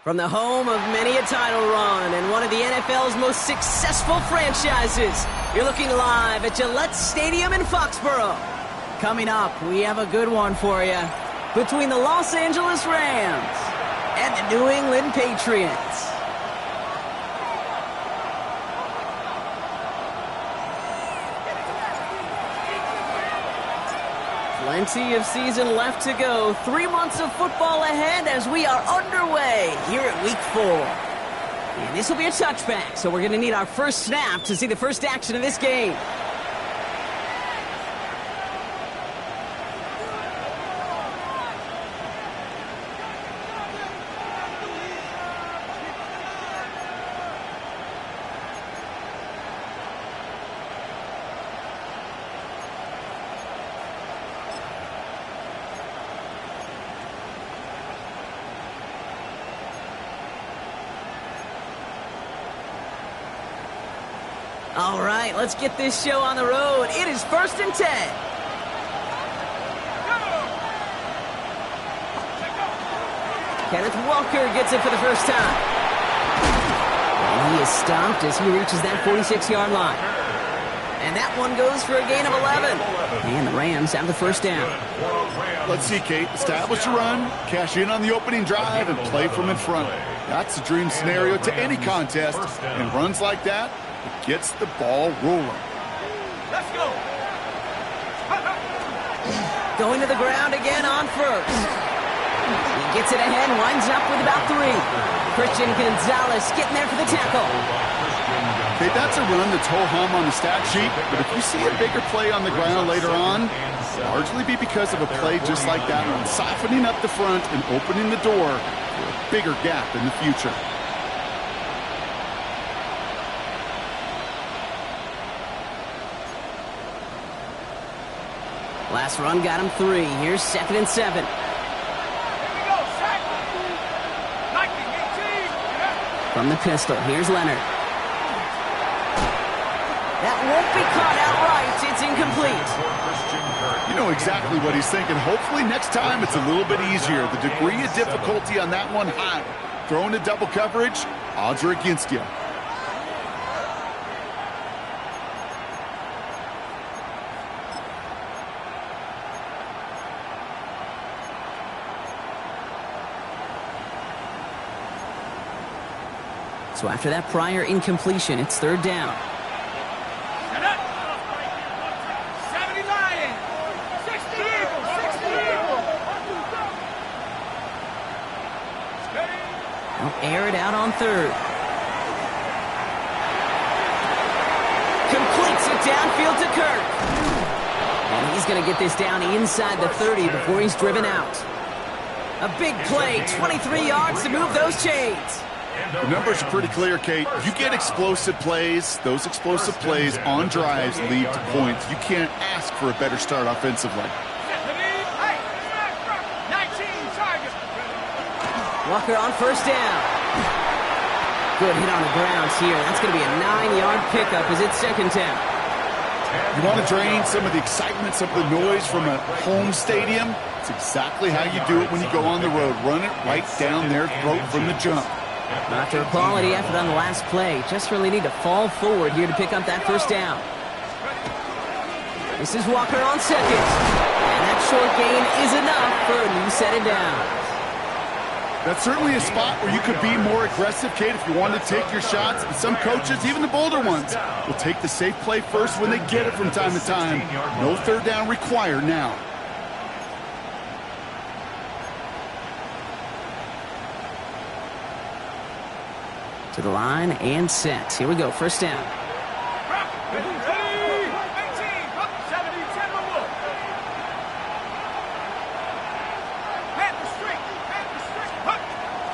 From the home of many a title run and one of the NFL's most successful franchises, you're looking live at Gillette Stadium in Foxborough. Coming up, we have a good one for you. Between the Los Angeles Rams and the New England Patriots. Plenty of season left to go. 3 months of football ahead as we are underway here at Week 4. And this will be a touchback, so we're going to need our first snap to see the first action of this game. All right, let's get this show on the road. It is 1st and 10. Kenneth Walker gets it for the first time. And he is stopped as he reaches that 46-yard line. And that one goes for a gain of 11. And the Rams have the first down. Let's see, Kate. Establish a run, cash in on the opening drive, and play from in front. That's a dream scenario to any contest. And runs like that, it gets the ball rolling. Let's go. Going to the ground again on first. He gets it ahead, winds up with about 3. Christian Gonzalez getting there for the tackle. Okay, that's a run that's ho-hum on the stat sheet, but if you see a bigger play on the ground later on, largely be because of a play just like that one, softening up the front and opening the door for a bigger gap in the future. Last run got him 3. Here's 2nd and 7. Here we go, sack. 19-18. From the pistol, here's Leonard. That won't be caught outright. It's incomplete. You know exactly what he's thinking. Hopefully next time it's a little bit easier. The degree of difficulty on that one high. Thrown to double coverage, odds are against you. So after that prior incompletion, it's 3rd down. Set up. 70 Lions. 60 Eagles. 60 Eagles. Steady. They'll air it out on 3rd. Completes it downfield to Kirk. And he's going to get this down inside the 30 before he's driven out. A big play, 23 yards to move those chains. The numbers are pretty clear, Kate. You get explosive plays. Those explosive plays on drives lead to points. You can't ask for a better start offensively. Hey, 19 targets. Walker on 1st down. Good hit on the ground here. That's going to be a 9-yard pickup as it's 2nd down. You want to drain some of the excitement, some of the noise from a home stadium? It's exactly how you do it when you go on the road. Run it right down their throat from the jump. After a quality effort on the last play, just really need to fall forward here to pick up that 1st down. This is Walker on 2nd. And that short gain is enough for a new set of downs. That's certainly a spot where you could be more aggressive, Kate, if you want to take your shots. And some coaches, even the bolder ones, will take the safe play first when they get it from time to time. No 3rd down required now. To the line and set. Here we go, 1st down. Ready. 18. 70. 10 more. Panther streak.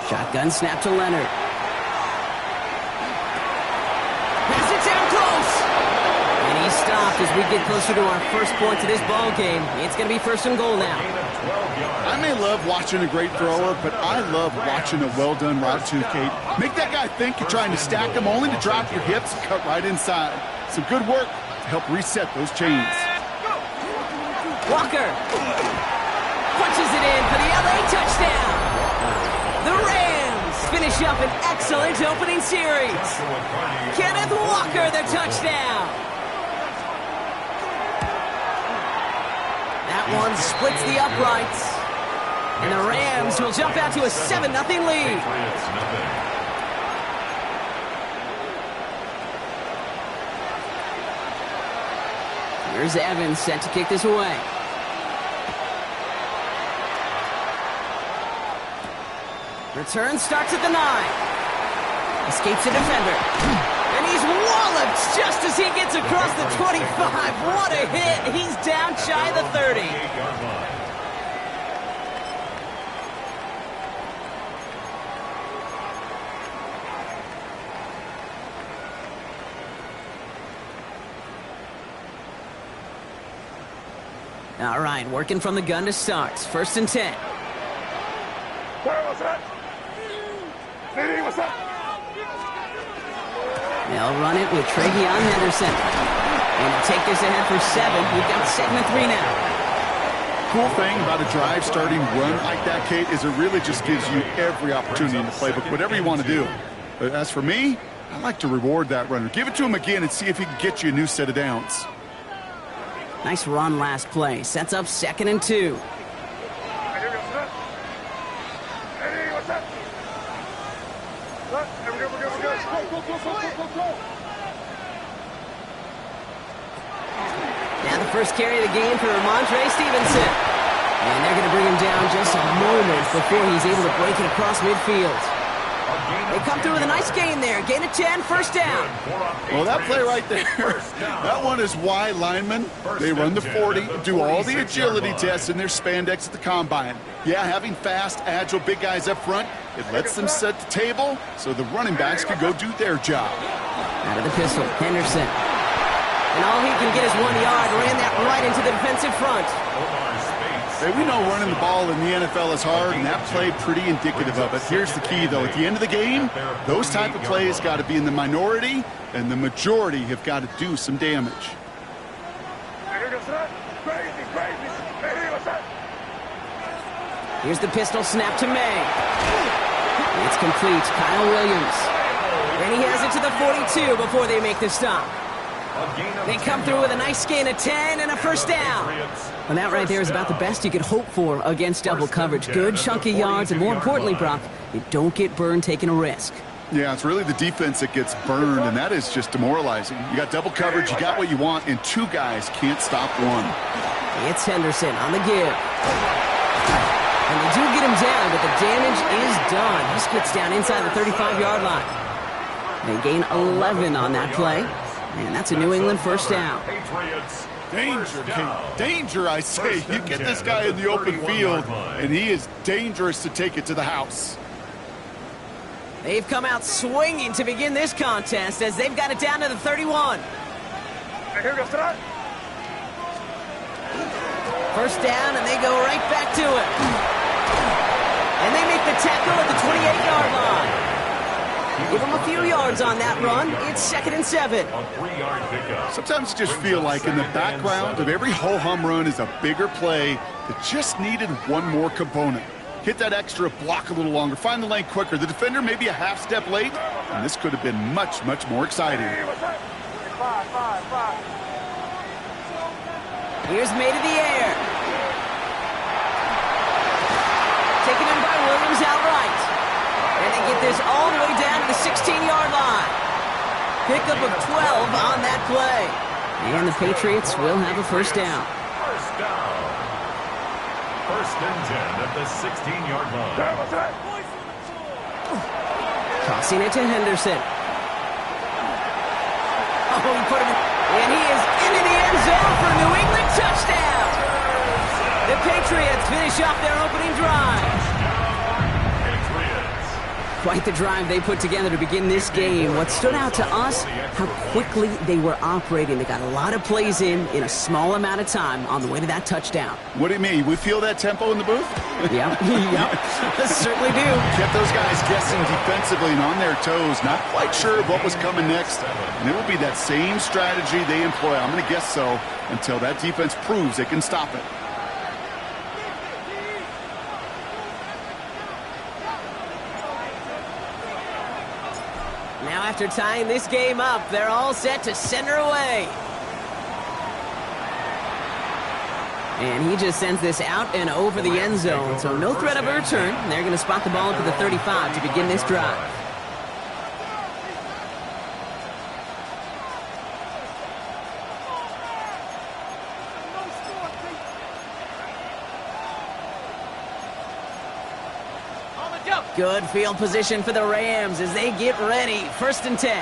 Shotgun snap to Leonard. Pass it down close. And he's stopped as we get closer to our first point to this ball game. It's going to be 1st and goal now. I may love watching a great thrower, but I love watching a well-done route too, Kate. Make that guy think you're trying to stack him only to drop your hips and cut right inside. Some good work to help reset those chains. Walker punches it in for the LA touchdown. The Rams finish an excellent opening series. Kenneth Walker, the touchdown. That one splits the uprights. And the Rams will jump out to a 7-0 lead. Here's Evans set to kick this away. Return starts at the 9. Escapes the defender. And he's walloped just as he gets across the 25. What a hit. He's down shy of the 30. All right, working from the gun to start. 1st and 10. They'll run it with Travion Henderson. And to take this ahead for 7. We've got 2nd and 3 now. Cool thing about a drive starting run like that, Kate, is it really just gives you every opportunity in the playbook, whatever you want to do. But as for me, I like to reward that runner. Give it to him again and see if he can get you a new set of downs. Nice run last play. Sets up 2nd and 2. Now the first carry of the game for Ramondre Stevenson. And they're going to bring him down just a moment before he's able to break it across midfield. They come through with a nice gain there. Gain of 10, 1st down. Well, that play right there, that one is why linemen, they run the 40, do all the agility tests in their spandex at the combine. Yeah, having fast, agile, big guys up front, it lets them set the table so the running backs can go do their job. Out of the pistol, Henderson. And all he can get is 1 yard. Ran that right into the defensive front. Hey, we know running the ball in the NFL is hard, and that play pretty indicative of it. Here's the key, though. At the end of the game, those type of plays got to be in the minority, and the majority have got to do some damage. Here's the pistol snap to May. It's complete. Kyle Williams. And he has it to the 42 before they make the stop. They come through with a nice gain of 10 and a 1st down. And that right there is about the best you could hope for against double coverage. Good chunky yards, and more importantly, Brock, you don't get burned taking a risk. Yeah, it's really the defense that gets burned, and that is just demoralizing. You got double coverage, you got what you want, and 2 guys can't stop one. It's Henderson on the give. And they do get him down, but the damage is done. He gets down inside the 35-yard line. They gain 11 on that play. And that's a New England 1st down. Danger, King. Danger, I say. You get this guy in the open field, and he is dangerous to take it to the house. They've come out swinging to begin this contest as they've got it down to the 31. 1st down, and they go right back to it. And they make the tackle at the 28-yard line. Give them a few yards on that run. It's 2nd and 7. Sometimes you just feel like in the background of every ho-hum run is a bigger play that just needed one more component. Hit that extra block a little longer. Find the lane quicker. The defender may be a half step late, and this could have been much, much more exciting. Here's May to the air. Taken in by Williams outright. And they get this all the way down to the 16-yard line. Pickup of 12 on that play. And the Patriots will have a 1st down. 1st and 10 at the 16-yard line. Tossing it to Henderson. Oh, he put him in. And he is into the end zone for a New England touchdown. The Patriots finish off their opening drive. Quite the drive they put together to begin this game. What stood out to us, how quickly they were operating. They got a lot of plays in a small amount of time on the way to that touchdown. What do you mean? We feel that tempo in the booth? Yeah, yep, certainly do. Kept those guys guessing defensively and on their toes, not quite sure of what was coming next. And it will be that same strategy they employ, I'm going to guess so, until that defense proves they can stop it. Now after tying this game up, they're all set to send her away. And he just sends this out and over the end zone, so no threat of a return. They're going to spot the ball up at the 35 to begin this drive. Good field position for the Rams as they get ready. 1st and 10.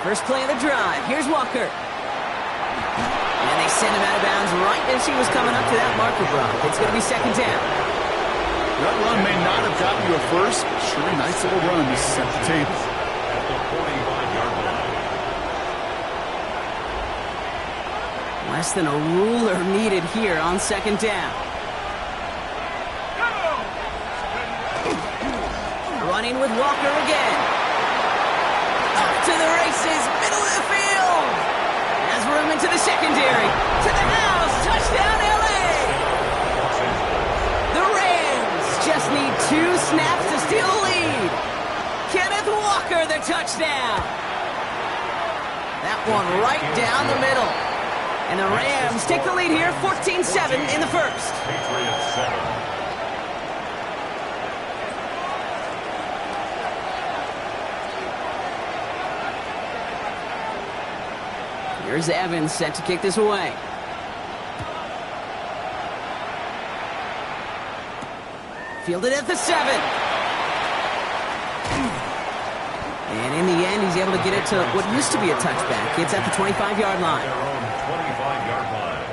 First play of the drive. Here's Walker. And they send him out of bounds right as he was coming up to that marker block. It's going to be 2nd down. That run may not have gotten you a first, but sure a nice little run to set the table. At the 45-yard line. Less than a ruler needed here on 2nd down. Running with Walker again. Up to the races, middle of the field. Has room into the secondary. To the house, touchdown LA. The Rams just need 2 snaps to steal the lead. Kenneth Walker, the touchdown. That one right down the middle. And the Rams take the lead here, 14-7 in the first. Patriots 7. Here's Evans set to kick this away. Fielded at the 7. And in the end, he's able to get it to what used to be a touchback. It's at the 25-yard line. Their own 25-yard line.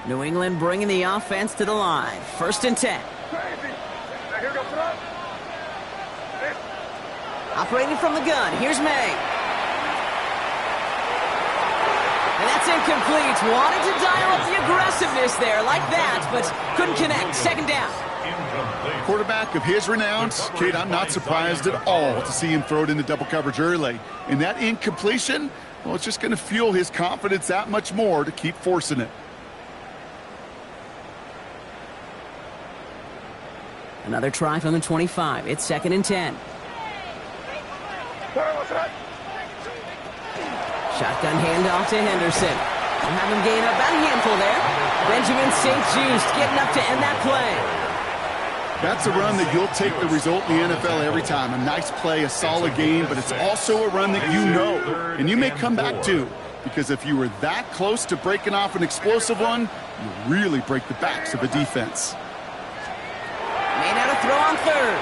New England bringing the offense to the line. 1st and 10. Operating from the gun. Here's May. And that's incomplete. Wanted to dial up the aggressiveness there like that, but couldn't connect. 2nd down. Incomplete. Quarterback of his renown, Kate, I'm not surprised at all to see him throw it into double coverage early. And that incompletion, well, it's just going to fuel his confidence that much more to keep forcing it. Another try from the 25. It's 2nd and 10. Shotgun handoff to Henderson. We'll have him gain up about a handful there. Benjamin St. Just getting up to end that play. That's a run that you'll take the result in the NFL every time. A nice play, a solid game, but it's also a run that you know, and you may come back to. Because if you were that close to breaking off an explosive one, you really break the backs of a defense. Made out a throw on 3rd.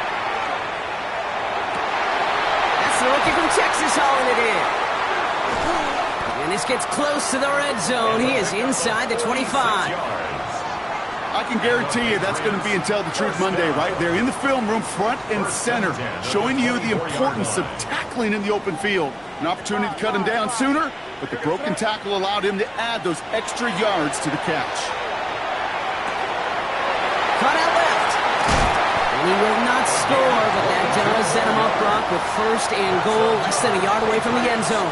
That's the rookie from Texas hauling it in. And this gets close to the red zone. He is inside the 25. I can guarantee you that's going to be in Tell the Truth Monday right there in the film room, front and center, showing you the importance of tackling in the open field. An opportunity to cut him down sooner, but the broken tackle allowed him to add those extra yards to the catch. Cut out left. And he will not score, but that does set him up, Brock, with 1st and goal, less than a yard away from the end zone.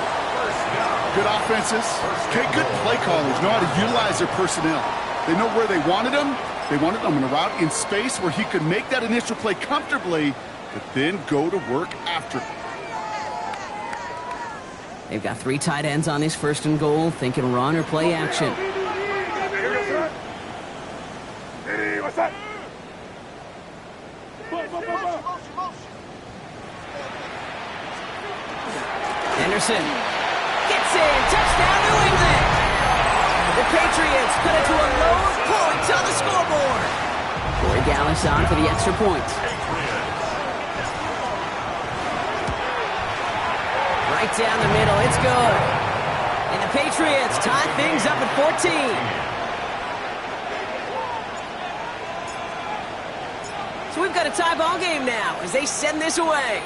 Good offenses. Okay, good play callers know how to utilize their personnel. They know where they wanted him. They wanted him in a route in space where he could make that initial play comfortably, but then go to work after. They've got 3 tight ends on this 1st and goal, thinking run or play action. Henderson gets in. Touchdown, New England. The Patriots cut it to a low point on the scoreboard. Corey Gallis on for the extra point. Right down the middle. It's good. And the Patriots tie things up at 14. So we've got a tie ball game now as they send this away.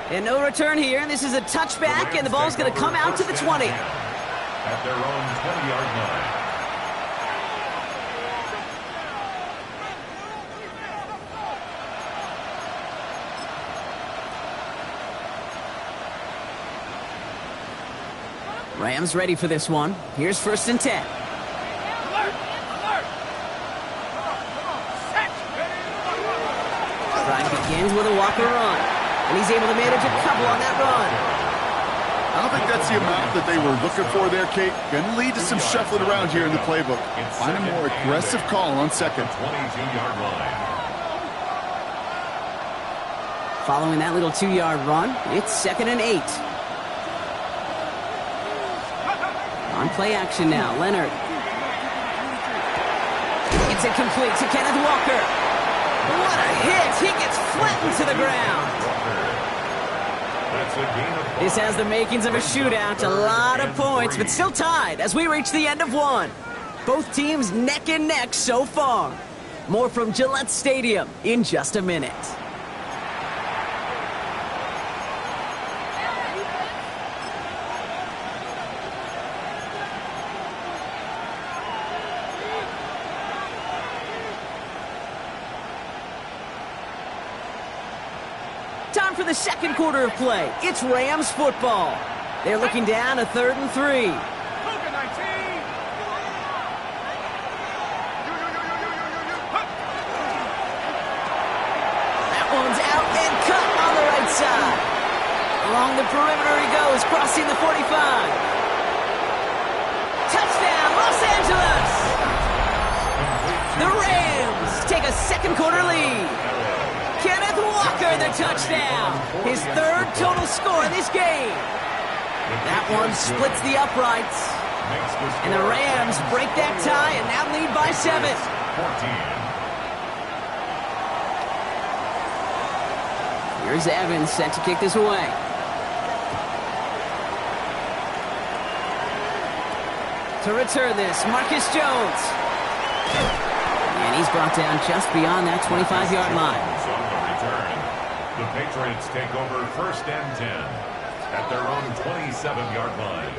And no return here. This is a touchback, and the ball's going to come out to the 20. At their own 20-yard line. Rams ready for this one. Here's 1st and 10. Alert! Alert! Come on. Set! Drive begins with a Walker run, and he's able to manage a couple on that run. I don't think that's the amount that they were looking for there, Kate. Going to lead to some shuffling around here in the playbook. Find a more aggressive call on second. 22-yard line. Following that little 2-yard run, it's 2nd and 8. On play action now, Leonard. It's incomplete to Kenneth Walker. What a hit! He gets flattened to the ground. That's a gain of 5. This has the makings of a shootout. A lot of points, but still tied as we reach the end of one. Both teams neck and neck so far. More from Gillette Stadium in just a minute. Time for the second quarter of play. It's Rams football. They're looking down a 3rd and 3. Luka 19! That one's out and cut on the right side. Along the perimeter he goes, crossing the 45. Touchdown, Los Angeles! The Rams take a second quarter lead. Kenneth Walker, the touchdown. His 3rd total score in this game. That one splits the uprights. And the Rams break that tie and now lead by 7. 14. Here's Evans set to kick this away. To return this, Marcus Jones. And he's brought down just beyond that 25-yard line. The Patriots take over 1st and 10 at their own 27-yard line.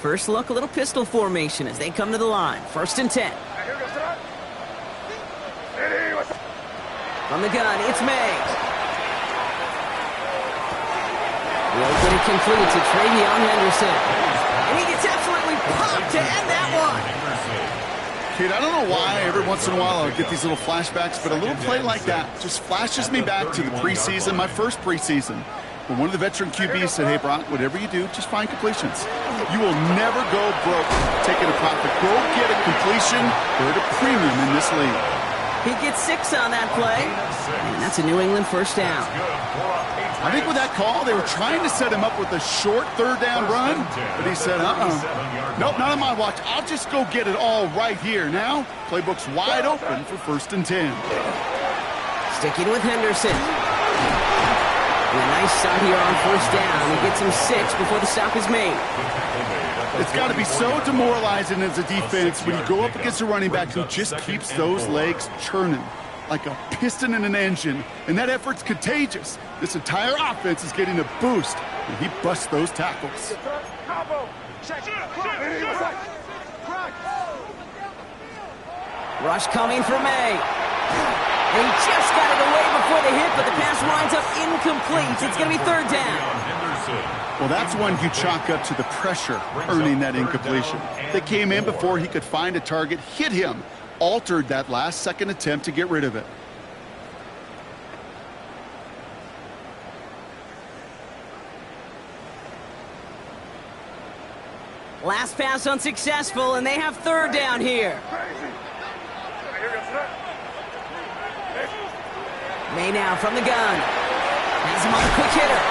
First look, a little pistol formation as they come to the line. 1st and 10. From the gun, it's May. The opening complete to Travion Henderson. And he gets absolutely popped to end that one. Kid, I don't know why every once in a while I'll get these little flashbacks, but a little play like that just flashes me back to the preseason, my first preseason. When one of the veteran QBs said, hey, Brock, whatever you do, just find completions. You will never go broke taking a profit. Go get a completion. They're at a premium in this league. He gets 6 on that play, and that's a New England 1st down. I think with that call, they were trying to set him up with a short 3rd down run, but he said, nope, not on my watch. I'll just go get it all right here. Now, playbook's wide open for 1st and 10. Sticking with Henderson. And a nice start here on 1st down. He gets him 6 before the stop is made. It's got to be so demoralizing as a defense when you go up against a running back who just keeps those legs churning like a piston in an engine, and that effort's contagious. This entire offense is getting a boost, and he busts those tackles. Rush coming for May. And he just got it away before the hit, but the pass winds up incomplete. It's going to be 3rd down. Well, that's one you chalk up to the pressure earning that incompletion. They came in before he could find a target, hit him, altered that last-second attempt to get rid of it. Last pass unsuccessful, and they have 3rd down here. May now from the gun. Has him on the quick hitter.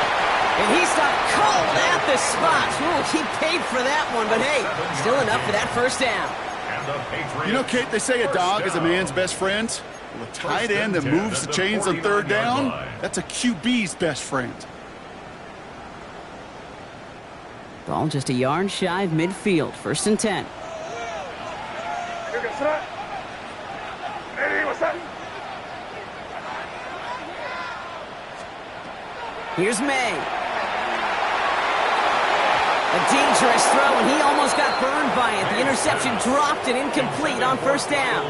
And he stopped cold at the spot. Ooh, he paid for that one, but hey, still enough for that 1st down. You know, Kate, they say a dog is a man's best friend. Well, a tight end that moves the chains on 3rd down, that's a QB's best friend. Ball just a yard shy of midfield. 1st and 10. Here's May. A dangerous throw, and he almost got burned by it. The interception dropped and incomplete on first down.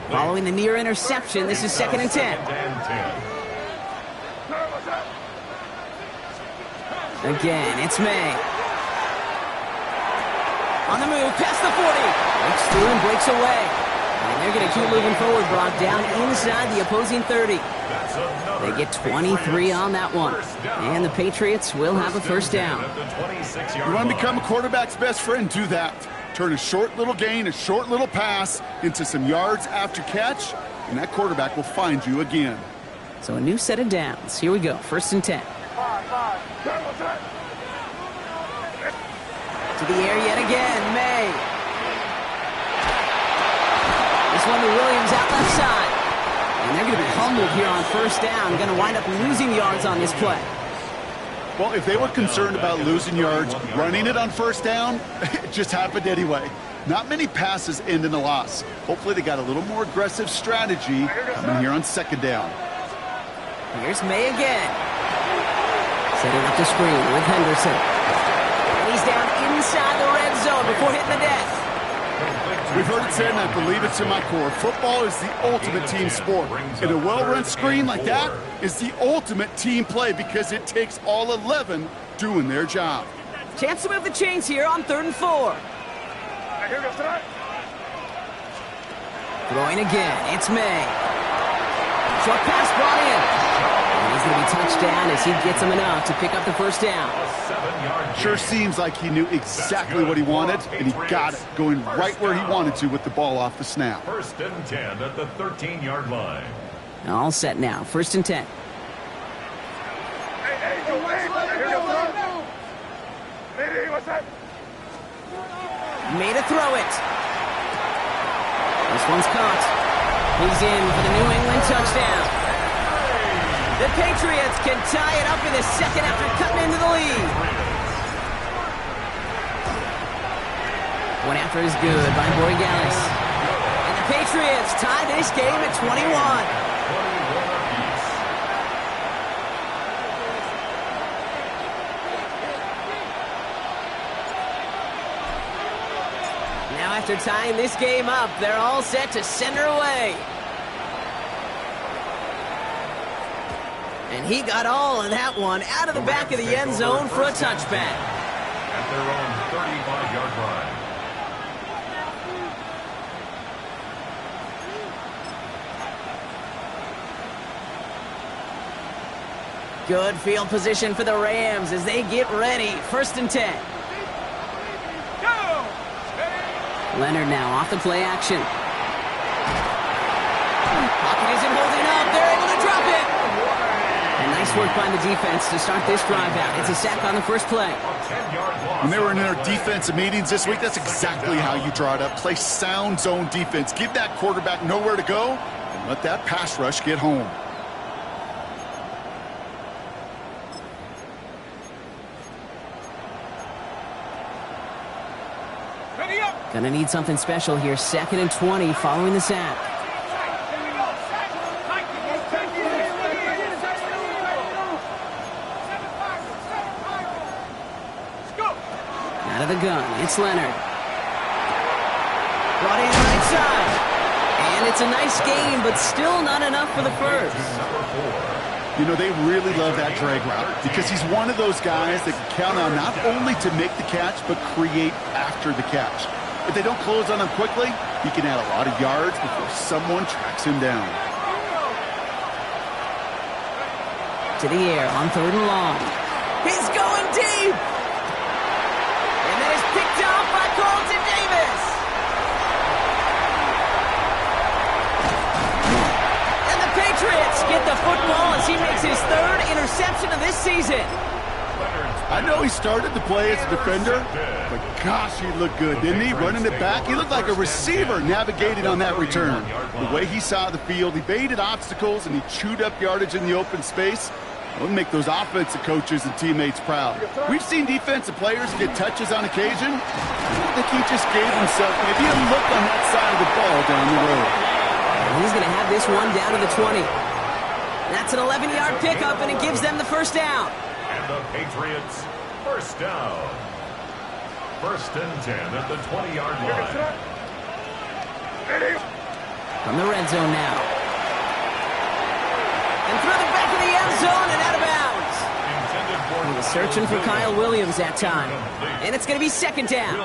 Following the near interception, this is 2nd and 10. Again, it's May. On the move, past the 40. Breaks through and breaks away. And they're going to keep moving forward, Brock, down inside the opposing 30. They get 23 on that one. And the Patriots will have a first down. You want to become a quarterback's best friend? Do that. Turn a short little gain, a short little pass into some yards after catch, and that quarterback will find you again. So a new set of downs. Here we go, 1st and 10. To the air yet again, May. This one to Williams out left side. And they're going to be humbled here on first down. Going to wind up losing yards on this play. Well, if they were concerned about losing yards, running it on first down, it just happened anyway. Not many passes end in a loss. Hopefully they got a little more aggressive strategy coming here on 2nd down. Here's May again. Setting up the screen with Henderson. And he's down inside the red zone before hitting the deck. We've heard it said, and I believe it to my core, football is the ultimate team sport. And a well-run screen like that is the ultimate team play because it takes all 11 doing their job. Chance to move the chains here on 3rd and 4. Throwing again, it's May. Short pass brought in. And he's going to be touched down as he gets him enough to pick up the first down. Sure seems like he knew exactly what he wanted, and he got it, going right where he wanted to with the ball off the snap. 1st and 10 at the 13-yard line. All set now, 1st and 10. Made a throw it. This one's caught. He's in for the New England touchdown. The Patriots can tie it up in the 2nd after cutting into the lead. One after is good by Borregales. And the Patriots tie this game at 21. Now after tying this game up, they're all set to send her away. And he got all of that one out of the back of the end zone for a touchback. At their own 35-yard line. Good field position for the Rams as they get ready. 1st and 10. Leonard now off the play action. Pocket isn't holding up. They're able to drop it. And nice work by the defense to start this drive out. It's a sack on the first play. When they were in their defensive meetings this week, that's exactly how you draw it up. Play sound zone defense. Give that quarterback nowhere to go and let that pass rush get home. Gonna need something special here. 2nd and 20 following the sack. Out of the gun, it's Leonard. Brought in right side. And it's a nice game, but still not enough for the first. You know, they really love that drag route because he's one of those guys that can count on not only to make the catch, but create after the catch. If they don't close on him quickly, he can add a lot of yards before someone tracks him down. To the air on 3rd and long. He's going deep. And that is picked off by Carlton Davis. And the Patriots get the football as he makes his 3rd interception of this season. I know he started to play as a defender, but gosh, he looked good, didn't he? Running it back, he looked like a receiver navigating on that return. The way he saw the field, he baited obstacles, and he chewed up yardage in the open space. It would make those offensive coaches and teammates proud. We've seen defensive players get touches on occasion. I think he just gave himself maybe a look on that side of the ball down the road. And he's going to have this one down to the 20. That's an 11-yard pickup, and it gives them the first down. And the Patriots First down. First and 10 at the 20-yard line. From the red zone now. And through the back of the end zone and out of bounds. He was searching for Kyle Williams that time. And it's going to be second down.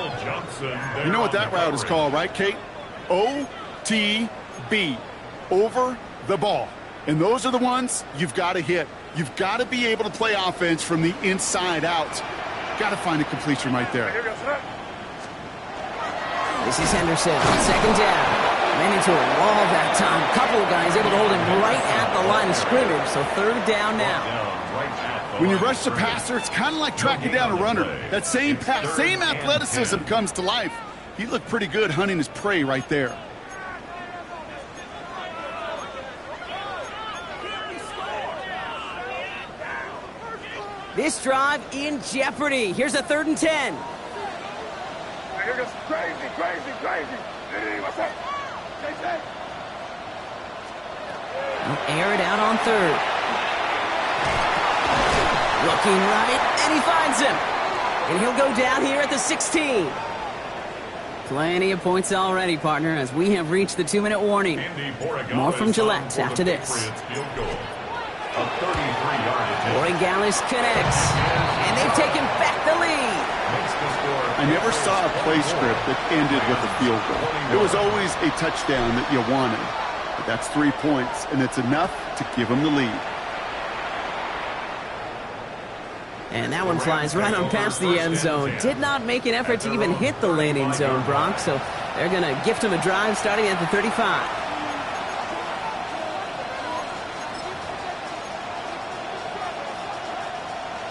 You know what that route is called, right, Kate? OTB. Over the ball. And those are the ones you've got to hit. You've got to be able to play offense from the inside out. Got to find a completion right there. This is Henderson. Second down. Ran into a wall that time. Couple of guys able to hold him right at the line of scrimmage. So third down now. When you rush the passer, it's kind of like tracking down a runner. That same pass, same athleticism comes to life. He looked pretty good hunting his prey right there. This drive in jeopardy. Here's a 3rd and 10. Here goes crazy. What's up? He'll air it out on 3rd. Looking right, and he finds him. And he'll go down here at the 16. Plenty of points already, partner, as we have reached the 2-minute warning. More from Gillette after this. Borregales connects, and they've taken back the lead. I never saw a play script that ended with a field goal. It was always a touchdown that you wanted. But that's 3 points, and it's enough to give them the lead. And that one flies right on past the end zone. Did not make an effort to even hit the landing zone, Brock, so they're going to gift him a drive starting at the 35.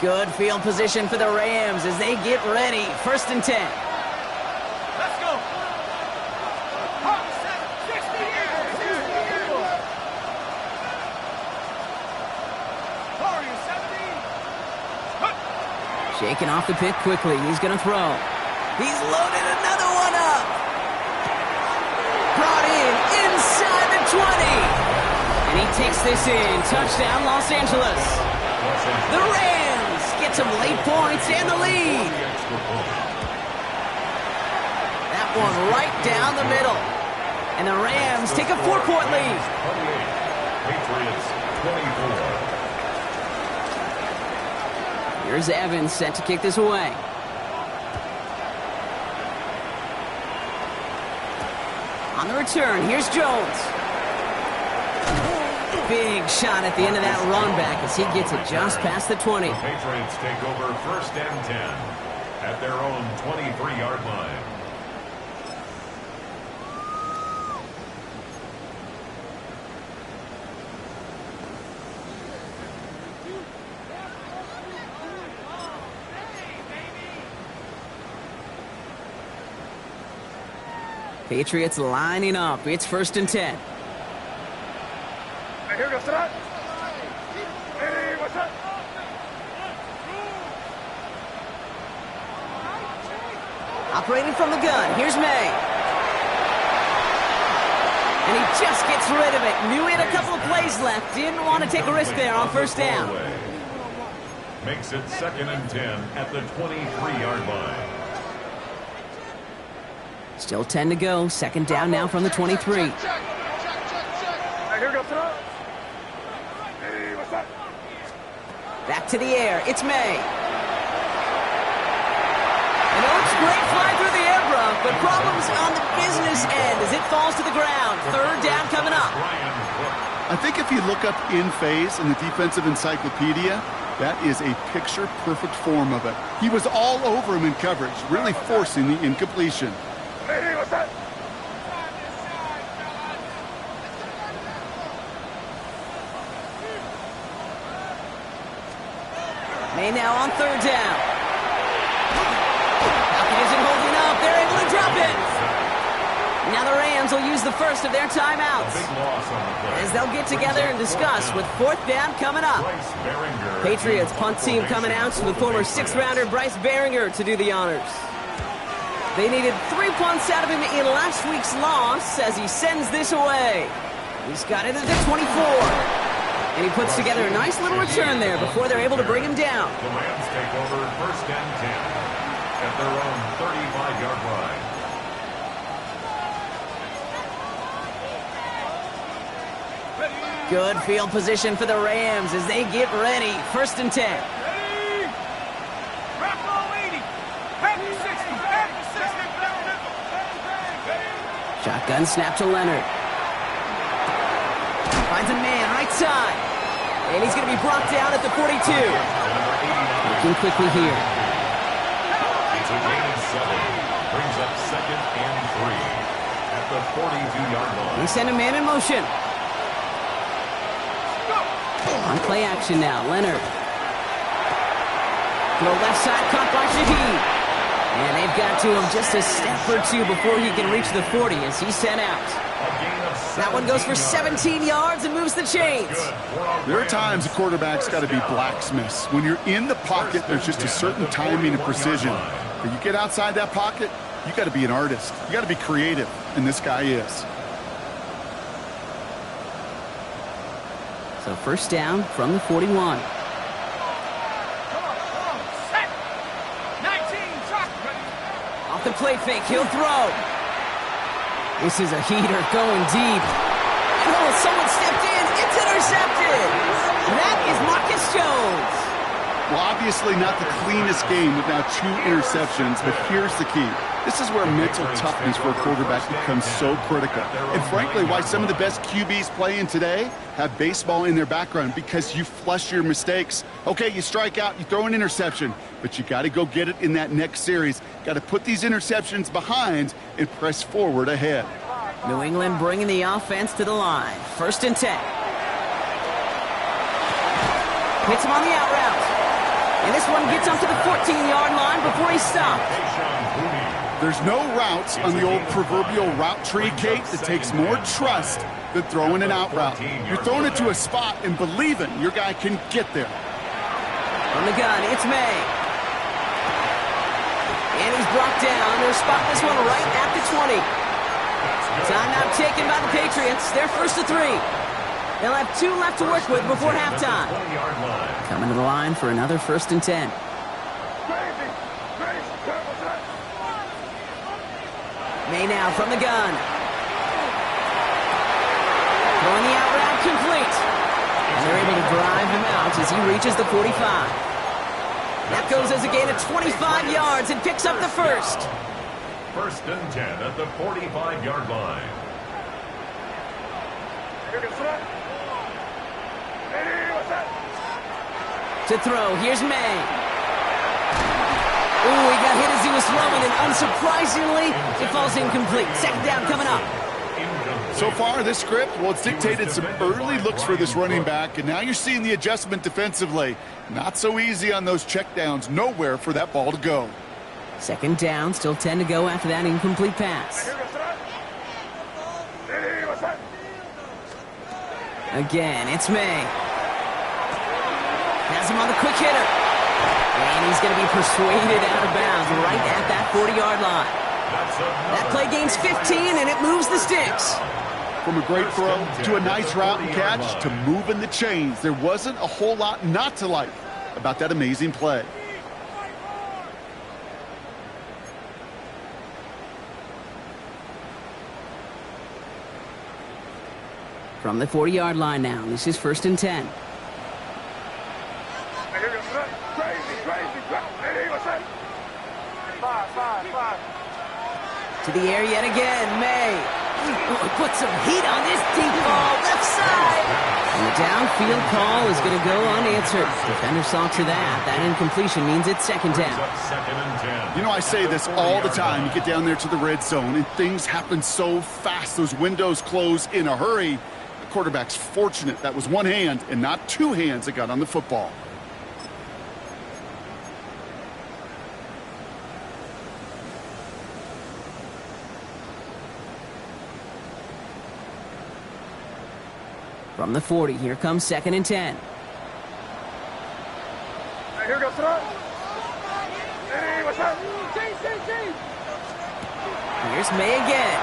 Good field position for the Rams as they get ready. 1st and 10. Let's go. 60. Shaking off the pick quickly. He's going to throw. He's loaded another one up. Brought in inside the 20. And he takes this in. Touchdown, Los Angeles. The Rams get some late points and the lead. That one right down the middle. And the Rams take a 4-point lead. Patriots 24. Here's Evans set to kick this away. On the return, here's Jones. Big shot at the end of that run back as he gets it just past the 20. The Patriots take over 1st and 10 at their own 23-yard line. Patriots lining up. It's 1st and 10. Here goes that. Hey, what's up? Operating from the gun. Here's May. And he just gets rid of it. Knew he had a couple of plays left. Didn't want to take a risk there on 1st down. Makes it 2nd and 10 at the 23-yard line. Still 10 to go. 2nd down now from the 23. Hey, here goes that. Hey, what's up? Back to the air. It's May. And it looks great flying through the air, bro, but problems on the business end as it falls to the ground. 3rd down coming up. I think if you look up in phase in the defensive encyclopedia, that is a picture-perfect form of it. He was all over him in coverage, really forcing the incompletion. Hey, what's that? May now on 3rd down. Falcons isn't holding up. They're able to drop it. Now the Rams will use the first of their timeouts as they'll get together and discuss with 4th down coming up. Patriots punt team coming out to the former 6th-rounder Bryce Baringer to do the honors. They needed 3 punts out of him in last week's loss as he sends this away. He's got it at the 24. And he puts together a nice little return there before they're able to bring him down. The Rams take over first and 10 at their own 35-yard line. Good field position for the Rams as they get ready. First and 10. Ready! Wrap low 80. Back to 60. Back to 60. Shotgun snap to Leonard. Finds a man right side. And he's going to be brought down at the 42. Looking quickly here. It's a gain of 7. Brings up second and 3 at the 42-yard line. They send a man in motion. On play action now, Leonard. To the left side, caught by Shaheed. And they've got to him just a step or two before he can reach the 40 as he's sent out. That one goes for 17 yards and moves the chains. There are times a quarterback's got to be blacksmiths. When you're in the pocket, there's just a certain timing and precision. When you get outside that pocket, you got to be an artist. You got to be creative, and this guy is. So first down from the 41. Come on, set. 19, shot. Off the play fake, he'll throw. This is a heater going deep. Oh, someone stepped in. It's intercepted. That is Marcus Jones. Well, obviously not the cleanest game with now 2 interceptions, but here's the key. This is where mental toughness for a quarterback becomes so critical. And frankly, why some of the best QBs playing today have baseball in their background, because you flush your mistakes. Okay, you strike out, you throw an interception, but you got to go get it in that next series. Got to put these interceptions behind and press forward ahead. New England bringing the offense to the line. First and 10. Hits him on the out route. And this one gets up to the 14-yard line before he's stopped. There's no routes on the old proverbial route tree, Kate, that takes more trust than throwing an out route. You're throwing it to a spot and believing your guy can get there. From the gun, it's May. And he's brought down. They'll spot this one right at the 20. Timeout taken by the Patriots. They're first to 3. They'll have 2 left to work with before halftime. Coming to the line for another first and 10. May now from the gun. Throwing the out route complete. And they're able to drive him out as he reaches the 45. That goes as a gain of 25 yards and picks up the first. First and 10 at the 45-yard line. To throw, here's May. Ooh, he got hit as he was throwing, and unsurprisingly, it falls incomplete. Second down coming up. So far, this script, well, it's dictated some early looks for this running back, and now you're seeing the adjustment defensively. Not so easy on those checkdowns. Nowhere for that ball to go. Second down, still 10 to go after that incomplete pass. Again, it's May. Has him on the quick hitter. And he's going to be persuaded out of bounds right at that 40-yard line. That play gains 15, and it moves the sticks. From a great throw to a nice route and catch to moving the chains, there wasn't a whole lot not to like about that amazing play. From the 40-yard line now, this is first and 10. To the air yet again, May. Put some heat on this deep ball, left side. And the downfield call is going to go unanswered. Defender saw to that. That incompletion means it's second down. You know, I say this all the time. You get down there to the red zone, and things happen so fast. Those windows close in a hurry. The quarterback's fortunate that was one hand and not 2 hands that got on the football. From the 40, here comes second and 10. Here goes throw. Here's May again.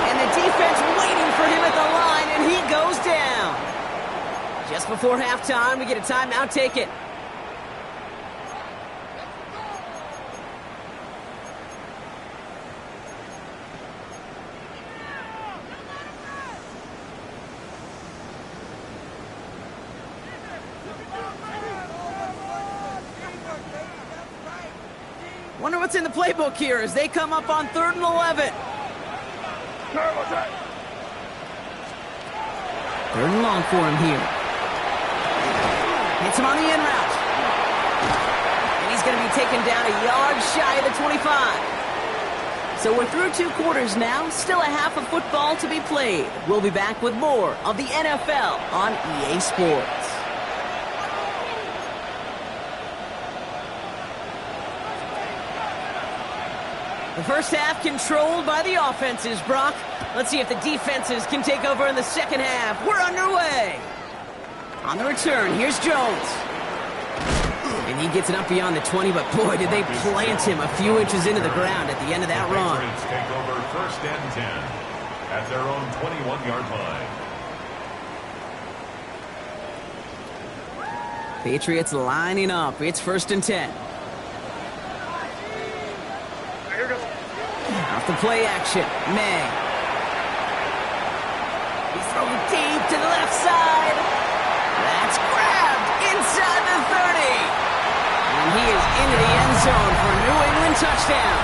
And the defense waiting for him at the line, and he goes down. Just before halftime, we get a timeout taken. Wonder what's in the playbook here as they come up on 3rd and 11. 3rd and long for him here. Hits him on the in route. And he's going to be taken down a yard shy of the 25. So we're through 2 quarters now. Still a half of football to be played. We'll be back with more of the NFL on EA Sports. The first half controlled by the offenses, Brock. Let's see if the defenses can take over in the second half. We're underway. On the return, here's Jones. And he gets it up beyond the 20, but boy, did they plant him a few inches into the ground at the end of that run. Take over 1st and 10 at their own 21-yard line. Patriots lining up. It's 1st and 10. Off the play action, May. He's thrown deep to the left side. That's grabbed inside the 30. And he is into the end zone for a New England touchdown.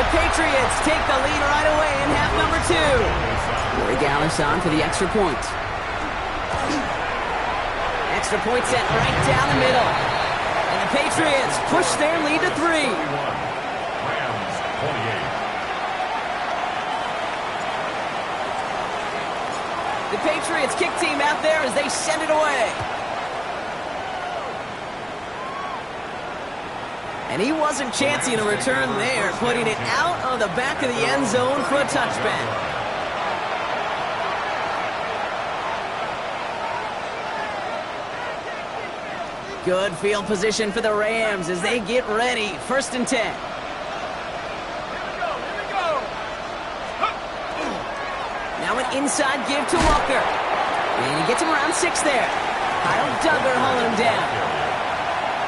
The Patriots take the lead right away in half number 2. Corey Gallis on for the extra point. Extra point set right down the middle. And the Patriots push their lead to 3. Rams 28. The Patriots kick team out there as they send it away. And he wasn't chancing a return there, putting it out of the back of the end zone for a touchback. Good field position for the Rams as they get ready. 1st and 10. Now an inside give to Walker. And he gets him around 6 there. Kyle Duggar hauling him down.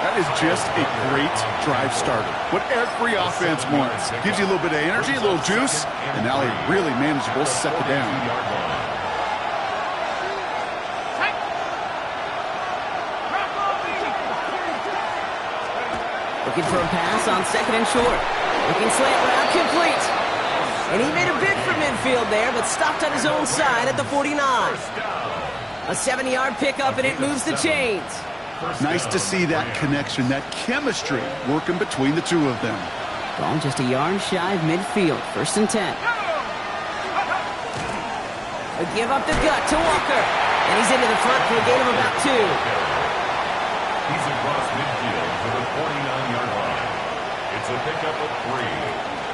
That is just a great drive starter. What every offense wants. Gives you a little bit of energy, a little juice, and now a really manageable second down. Looking for a pass on 2nd and short. Looking slant route complete. And he made a bid for midfield there, but stopped on his own side at the 49. A 70-yard pickup, and it moves the chains. Nice to see that connection, that chemistry working between the two of them. Ball just a yard shy of midfield. 1st and 10. A give up the gut to Walker. And he's into the front for a gain of about 2. He's across midfield to the 49-yard line. It's a pickup of 3.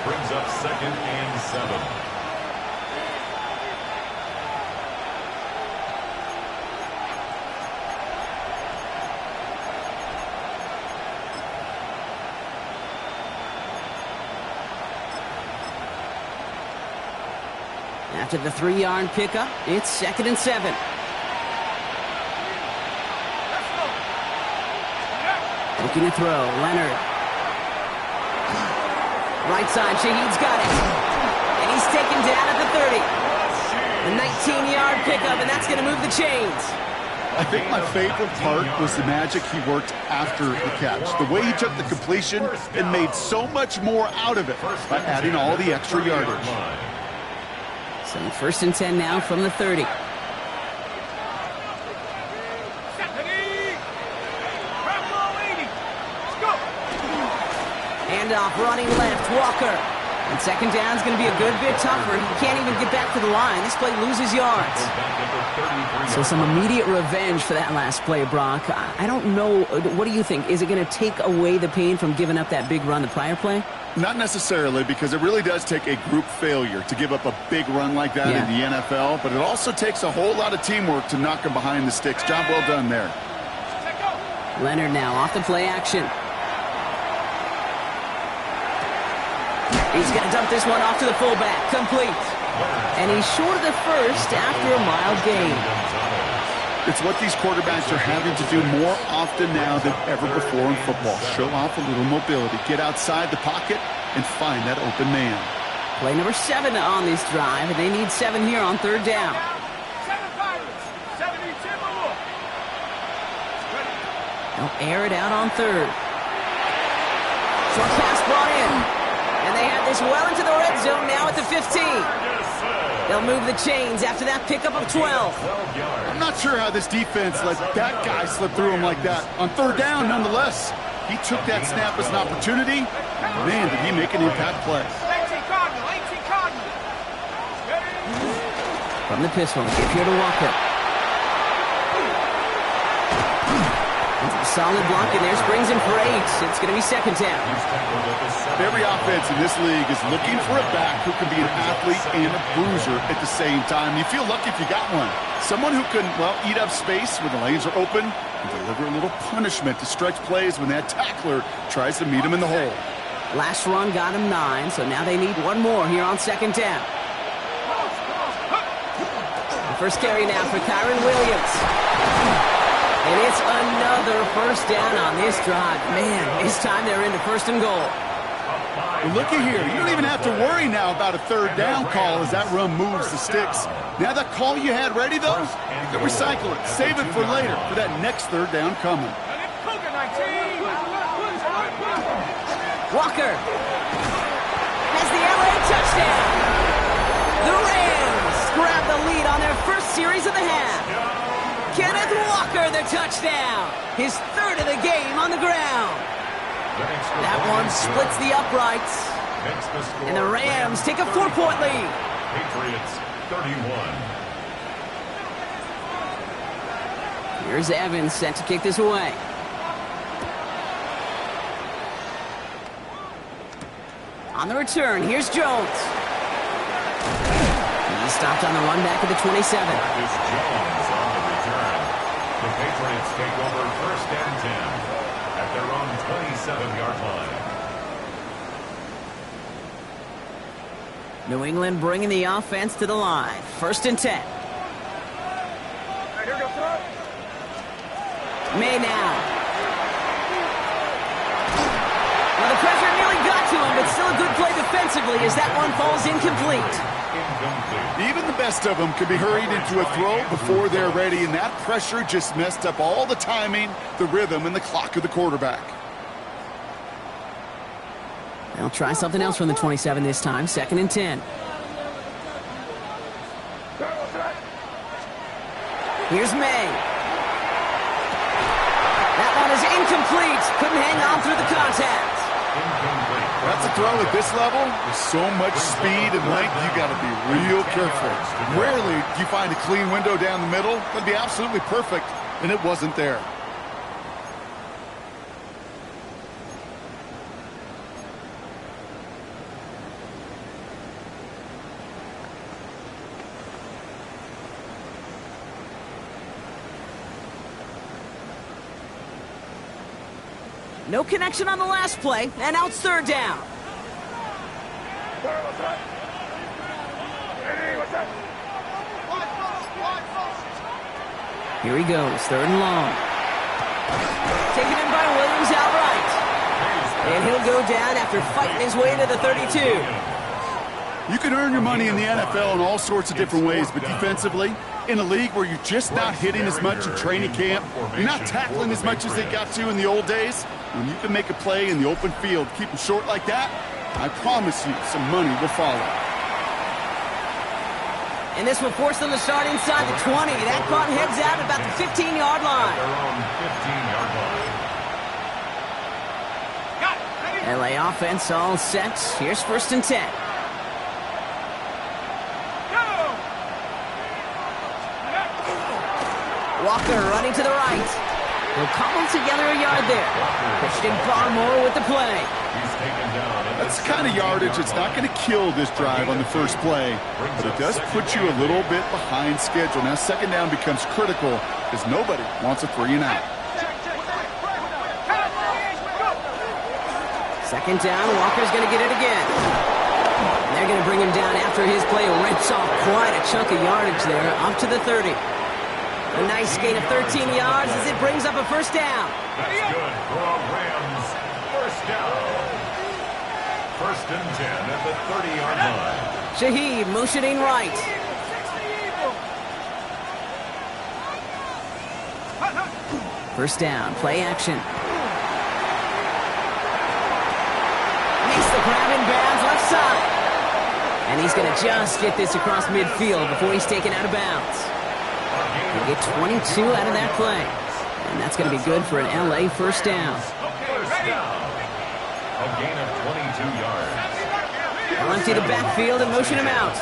Brings up 2nd and 7. After the 3-yard pickup, it's 2nd and 7. Looking to throw, Leonard. Right side, Shaheed's got it. And he's taken down at the 30. A 19-yard pickup, and that's going to move the chains. I think my favorite part was the magic he worked after the catch. The way he took the completion and made so much more out of it by adding all the extra yardage. So 1st and 10 now from the 30. Handoff running left, Walker. And 2nd down is going to be a good bit tougher. He can't even get back to the line. This play loses yards. So some immediate revenge for that last play, Brock. I don't know. What do you think? Is it going to take away the pain from giving up that big run the prior play? Not necessarily, because it really does take a group failure to give up a big run like that in the NFL, but it also takes a whole lot of teamwork to knock him behind the sticks. Job well done there. Leonard now off the play action. He's going to dump this one off to the fullback. Complete. And he's short of the first after a mild gain. It's what these quarterbacks are having to do more often now than ever before in football. Show off a little mobility. Get outside the pocket and find that open man. Play number 7 on this drive, and they need 7 here on third down. 7 Pirates. 72 more. They'll air it out on third. Short pass brought in. And they have this well into the red zone now at the 15. They'll move the chains after that pickup of 12. I'm not sure how this defense let that guy slip through him like that. On third down, nonetheless, he took that snap as an opportunity. Man, did he make an impact play. 18 Cardinal. 18 Cardinal. From the pistol, give here to Walker. Solid block in there, springs in for 8. It's going to be second down. Every offense in this league is looking for a back who can be an athlete and a bruiser at the same time. You feel lucky if you got one. Someone who can, well, eat up space when the lanes are open and deliver a little punishment to stretch plays when that tackler tries to meet him in the hole. Last run got him 9, so now they need one more here on second down. The first carry now for Kyron Williams. And it's another first down on this drive. Man, this time they're into first and goal. Well, looky here. You don't even have to worry now about a third down call as that run moves the sticks. Now that call you had ready, though, you can recycle it. Save it for later for that next third down coming. Walker has the LA touchdown. The Rams grab the lead on their first series of the half. Kenneth Walker, the touchdown. His third of the game on the ground. That one splits the uprights. And the Rams take a 4-point lead. Patriots 31. Here's Evans set to kick this away. On the return, here's Jones. He's stopped on the run back at the 27. It's Jones on the return. The Patriots take over first and 10 at their own 27-yard line. New England bringing the offense to the line. First and 10. May now. Well, the pressure nearly got to him, but still a good play defensively as that one falls incomplete. Even the best of them can be hurried into a throw before they're ready, and that pressure just messed up all the timing, the rhythm, and the clock of the quarterback. They'll try something else from the 27 this time. Second and 10. Here's May. That one is incomplete. Couldn't hang on through the contact. That's a throw at this level. With so much speed and length, you got to be real careful. Rarely do you find a clean window down the middle. That'd be absolutely perfect, and it wasn't there. No connection on the last play, and now it's third down. Here he goes, third and long. Taken in by Williams outright. And he'll go down after fighting his way to the 32. You can earn your money in the NFL in all sorts of different ways, but defensively, in a league where you're just not hitting as much in training camp, you're not tackling as much as they got to in the old days, when you can make a play in the open field, keep them short like that, I promise you some money will follow. And this will force them to start inside the 20. That punt heads out at about the 15-yard line. Their own 15-yard line. LA offense all set. Here's first and 10. Walker running to the right. He'll cobble together a yard there. Pitched in far more with the play. He's taken down. That's the kind of yardage it's not going to kill this drive on the first play, but it does put you a little bit behind schedule. Now second down becomes critical because nobody wants a 3 and out. Second down, Walker's going to get it again. And they're going to bring him down after his play rips off quite a chunk of yardage there, up to the 30. A nice gain of 13 yards as it brings up a first down. That's good for a Rams first down. First and 10 at the 30-yard line. Shaheed motioning right. First down, play action. Makes the grab in bounds left side. And he's going to just get this across midfield before he's taken out of bounds. He'll get 22 out of that play. And that's going to be good for an LA first down. First down. A gain of 22 yards. They'll empty the backfield and motion him out.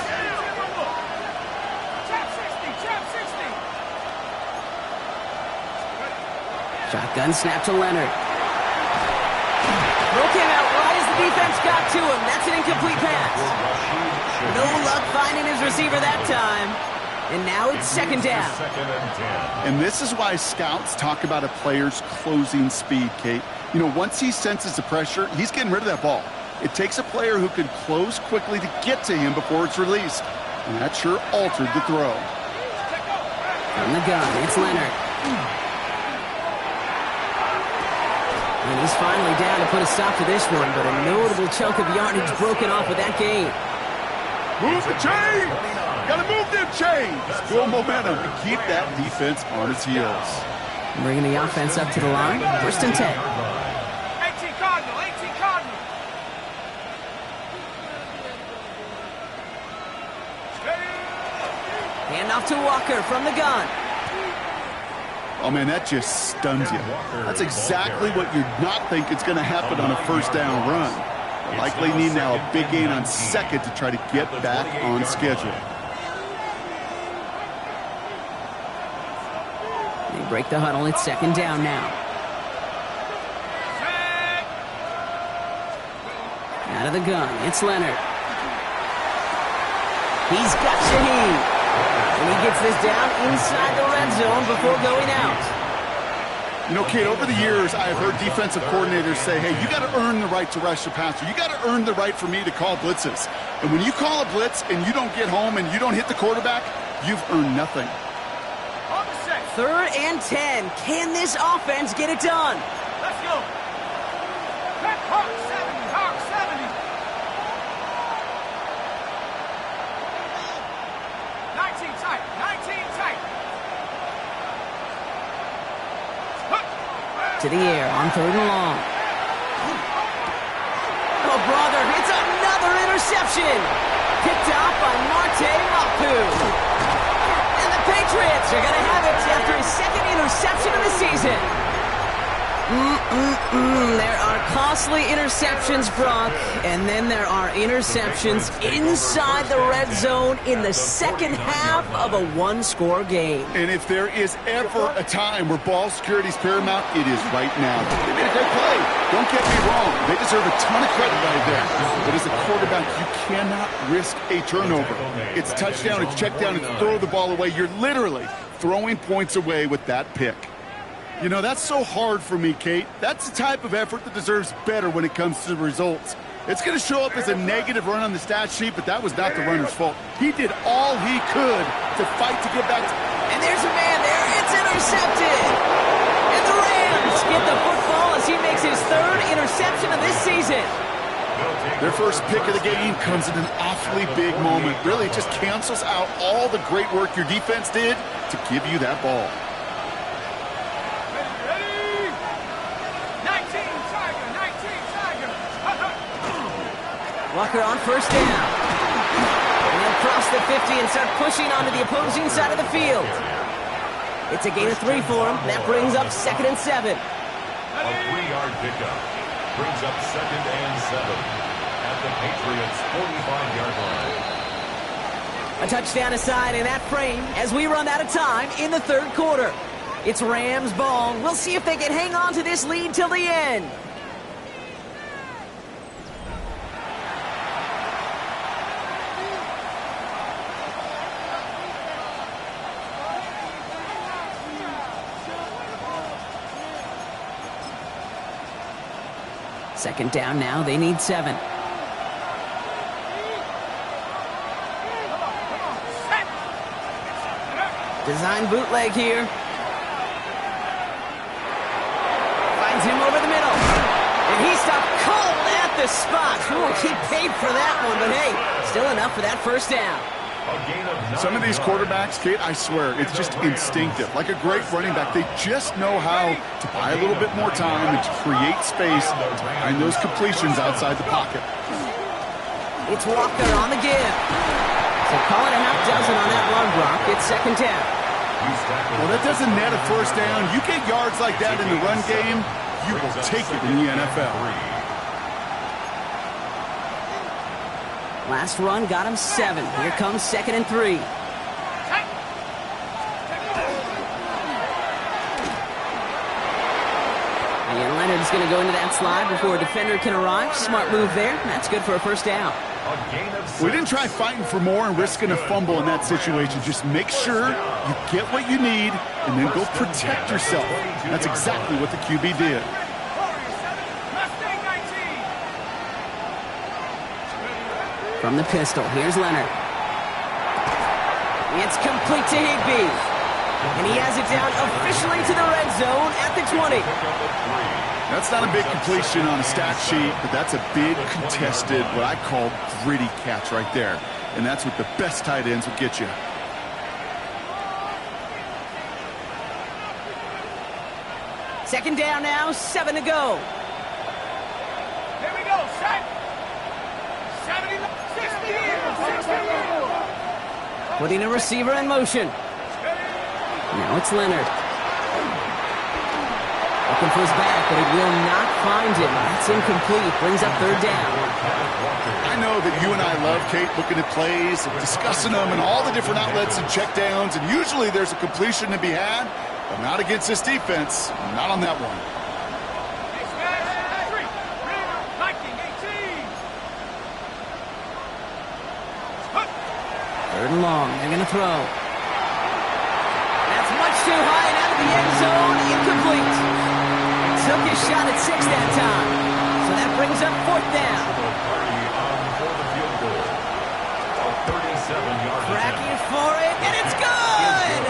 Shotgun snap to Leonard. Broke him out right as the defense got to him. That's an incomplete pass. No luck finding his receiver that time. And now it's second down. Second and 10. And this is why scouts talk about a player's closing speed, Kate. You know, once he senses the pressure, he's getting rid of that ball. It takes a player who can close quickly to get to him before it's released. And that sure altered the throw. From the gun, it's Leonard. And he's finally down to put a stop to this one, but a notable chunk of yardage broken off with that gain. Move the chain! Gotta move them chains! Build momentum and keep that defense on its heels. Bringing the offense up to the line. First and 10. 18 Cardinal, 18 Cardinal. Hand off to Walker from the gun. Oh, man, that just stuns you. That's exactly what you're not thinking is going to happen on a first down run. They'll likely need now a big gain on second to try to get back on schedule. They break the huddle. It's second down now. Out of the gun, it's Leonard. He's got Shaheed. And he gets this down inside the red zone before going out. You know, Kate, over the years, I've heard defensive coordinators say, hey, you got to earn the right to rush the passer. You got to earn the right for me to call blitzes. And when you call a blitz and you don't get home and you don't hit the quarterback, you've earned nothing. Third and 10. Can this offense get it done? Let's go. Hawk 70, Hawk 70. 19 tight, 19 tight. To the air on third and long. Oh, brother, it's another interception. Picked off by Marte Mapu. And the Patriots are going to have it after his second interception of the season. There are costly interceptions, Brock, and then there are interceptions inside the red zone in the second half of a one-score game. And if there is ever a time where ball security is paramount, it is right now. They made a great play. Don't get me wrong. They deserve a ton of credit right there. But as a quarterback, you cannot risk a turnover. It's touchdown, it's check down, it's throw the ball away. You're literally throwing points away with that pick. You know, that's so hard for me, Kate. That's the type of effort that deserves better when it comes to the results. It's going to show up as a negative run on the stat sheet, but that was not the runner's fault. He did all he could to fight to get back to... And there's a man there. It's intercepted. And the Rams get the football as he makes his third interception of this season. Their first pick of the game comes at an awfully big moment. Really, it just cancels out all the great work your defense did to give you that ball. Walker on first down. And they'll cross the 50 and start pushing onto the opposing side of the field. It's a gain of 3 for him. That brings up second and 7. A 3-yard pickup brings up second and 7 at the Patriots' 45-yard line. A touchdown aside in that frame as we run out of time in the third quarter. It's Rams ball. We'll see if they can hang on to this lead till the end. Second down now. They need 7. Design bootleg here. Finds him over the middle. And he stopped cold at the spot. Ooh, he paid for that one, but hey, still enough for that first down. Some of these quarterbacks, Kate, I swear, it's just instinctive. Like a great running back, they just know how to buy a little bit more time and to create space to find those completions outside the pocket. It's Walker on the give. So call it a half dozen on that run block. It's second down. Well, that doesn't net a first down. You get yards like that in the run game, you will take it in the NFL. Last run got him 7. Here comes 2nd and 3. And Leonard's going to go into that slide before a defender can arrive. Smart move there. That's good for a first down. We didn't try fighting for more and risking a fumble in that situation. Just make sure you get what you need and then go protect yourself. That's exactly what the QB did. From the pistol, here's Leonard. It's complete to Higbee. And he has it down officially to the red zone at the 20. That's not a big completion on a stat sheet, but that's a big contested, what I call gritty catch right there. And that's what the best tight ends will get you. Second down now, 7 to go. Here we go, set. 70, 60, 60. Putting a receiver in motion. Now it's Leonard. Looking for his back, but it will not find him. That's incomplete. Brings up third down. I know that you and I love, Kate, looking at plays, and discussing them, and all the different outlets and checkdowns, and usually there's a completion to be had, but not against this defense. Not on that one. Third and long. They're going to throw. That's much too high and out of the end zone. Incomplete. Took his shot at 6 that time. So that brings up 4th down. Cracking for it, and it's good!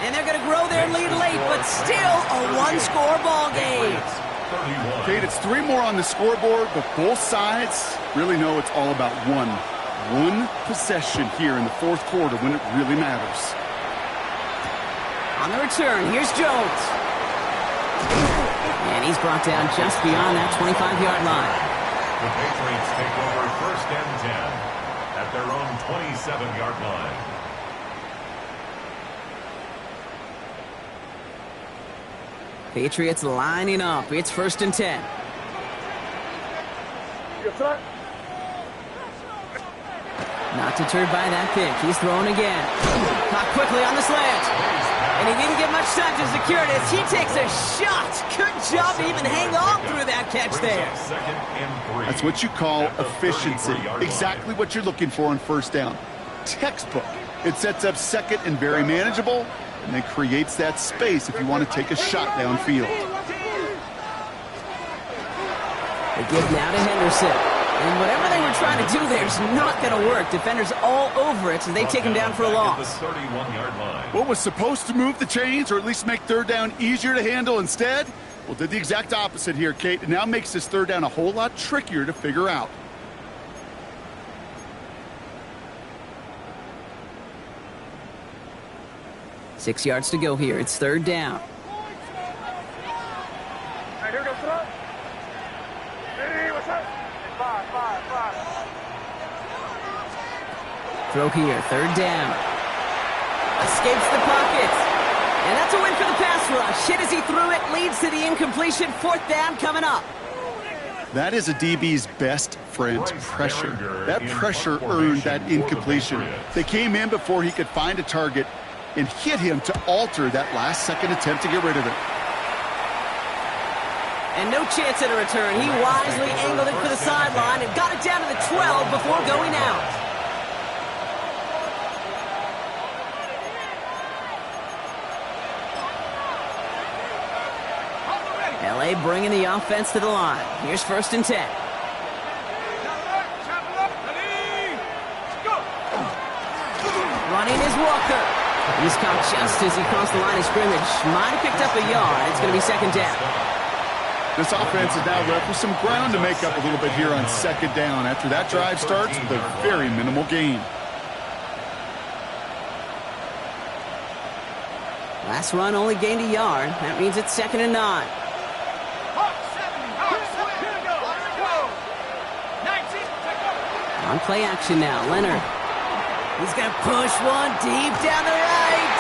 And they're going to grow their lead late, but still a one-score ball game. Kate, it's 3 more on the scoreboard, but both sides really know it's all about one possession here in the 4th quarter when it really matters. On the return, here's Jones. And he's brought down just beyond that 25-yard line. The Patriots take over 1st and 10 at their own 27-yard line. Patriots lining up. It's 1st and 10. Not deterred by that pick. He's throwing again. Caught quickly on the slant. And he didn't get much time to secure it as he takes a shot. Good job to even hang on through that catch there. That's what you call efficiency. Exactly what you're looking for on 1st down. Textbook. It sets up 2nd and very manageable, and then creates that space if you want to take a shot downfield. They give now to Henderson. And whatever they were trying to do there is not going to work. Defenders all over it, so they take him down for a loss. What was supposed to move the chains, or at least make 3rd down easier to handle instead? Well, did the exact opposite here, Kate. It now makes this 3rd down a whole lot trickier to figure out. Six yards to go here. It's 3rd down. Throw here, 3rd down. Escapes the pocket. And that's a win for the pass rush. Hit as he threw it, leads to the incompletion. 4th down coming up. That is a DB's best friend, pressure. That pressure earned that incompletion. They came in before he could find a target and hit him to alter that last-second attempt to get rid of it. And no chance at a return. He wisely angled it for the sideline and got it down to the 12 before going out. LA bringing the offense to the line. Here's 1st and 10. Running is Walker. He's caught just as he crossed the line of scrimmage. Might have picked up a yard. It's going to be second down. This offense is now left with some ground to make up a little bit here on second down. After that drive starts with a very minimal gain. Last run only gained a yard. That means it's 2nd and 9. On play action now, Leonard. He's going to push one deep down the right.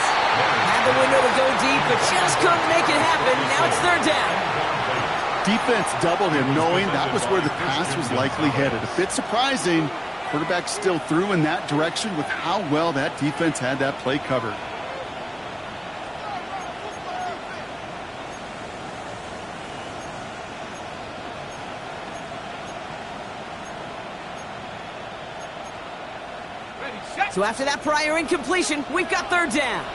Had the window to go deep, but just couldn't make it happen. Now it's 3rd down. Defense doubled him, knowing that was where the pass was likely headed. A bit surprising. Quarterback still threw in that direction with how well that defense had that play covered. So after that prior incompletion, we've got 3rd down.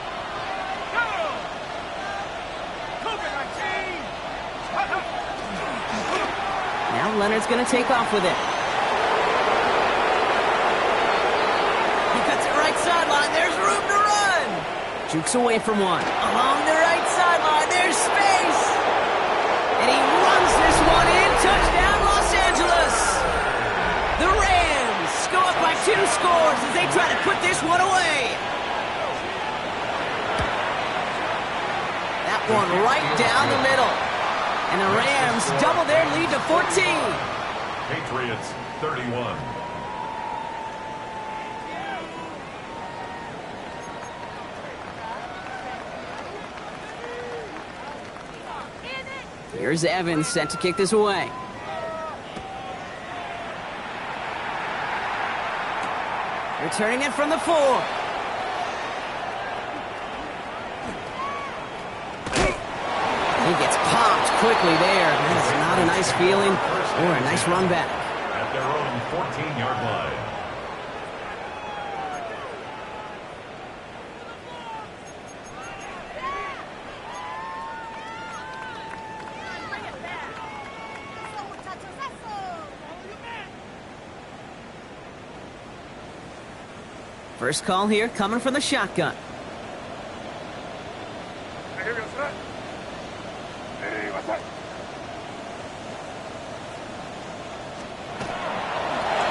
Now Leonard's going to take off with it. He cuts it right sideline. There's room to run. Jukes away from one. Along the right sideline, there's space. And he runs this one in. Touchdown, Los Angeles. The Rams go up by 2 scores as they try to put this one away. That one right down the middle. And the Rams double their lead to 14. Patriots 31. Here's Evans set to kick this away. Returning it from the 4. He gets popped quickly there. That's not a nice feeling or a nice run back. At their own 14-yard line. First call here coming from the shotgun.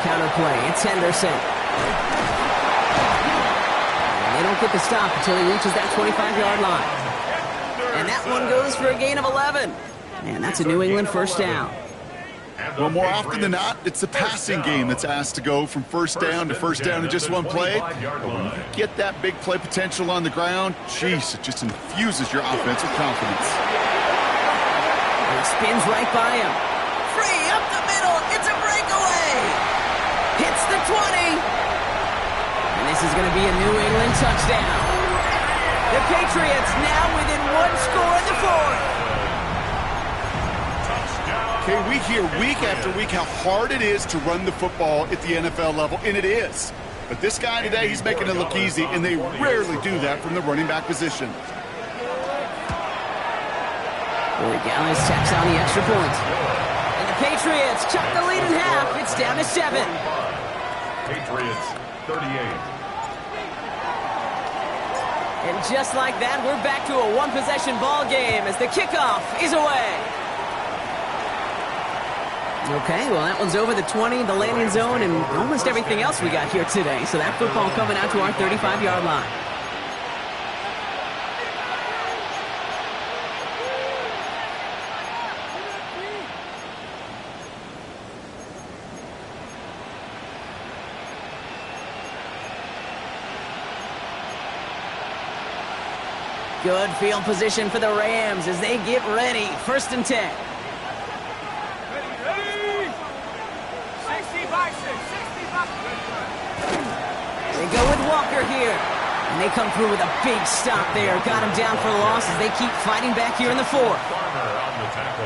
Counterplay, it's Henderson. And they don't get the stop until he reaches that 25-yard line. And that one goes for a gain of 11. And that's a New England first down. Well, more often than not, it's the passing game that's asked to go from first down to first down in just one play. But when you get that big play potential on the ground, jeez, it just infuses your offensive confidence. And he spins right by him. Free up the middle. It's a breakaway. Hits the 20. And this is going to be a New England touchdown. The Patriots now within 1 score in the 4th. Okay, we hear week after week how hard it is to run the football at the NFL level, and it is. But this guy today, he's making it look easy, and they rarely do that from the running back position. Willie Gallis tacks on the extra point. And the Patriots chop the lead in half. It's down to 7. Patriots 38. And just like that, we're back to a one-possession ball game as the kickoff is away. Okay, well, that one's over the 20, the landing zone, and almost everything else we got here today. So that football coming out to our 35-yard line. Good field position for the Rams as they get ready. 1st and 10. They go with Walker here. And they come through with a big stop there. Got him down for a loss as they keep fighting back here in the 4th.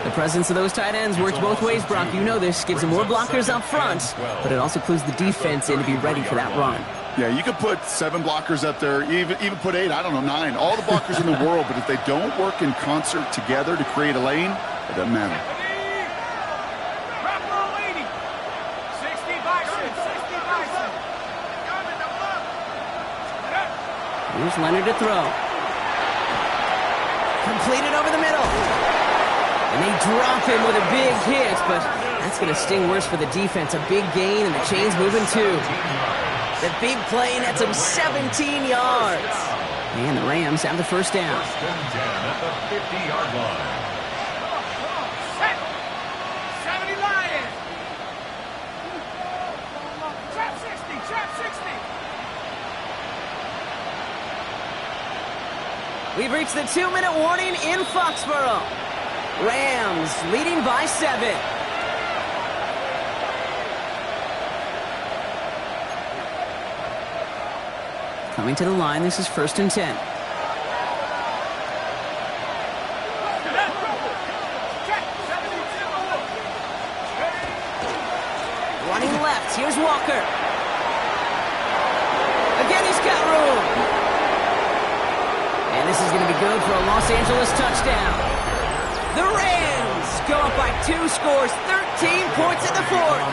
The presence of those tight ends works both ways, Brock. You know this. Gives them more blockers up front, but it also clues the defense in to be ready for that run. Yeah, you could put 7 blockers up there, even put 8, I don't know, 9. All the blockers in the world, but if they don't work in concert together to create a lane, it doesn't matter. Here's Leonard to throw. Completed over the middle. And they drop him with a big hit, but that's going to sting worse for the defense. A big gain, and the chain's moving too. The big play nets him 17 yards. And the Rams have the first down. First and 10 at the 50-yard line. Set. 70 Lions. Trap 60. Trap 60. We've reached the 2-minute warning in Foxborough. Rams leading by 7. Coming to the line, this is first and 10. Running left, here's Walker. Again, he's got room. And this is going to be good for a Los Angeles touchdown. The Rams go up by 2 scores, 13 points in the fourth.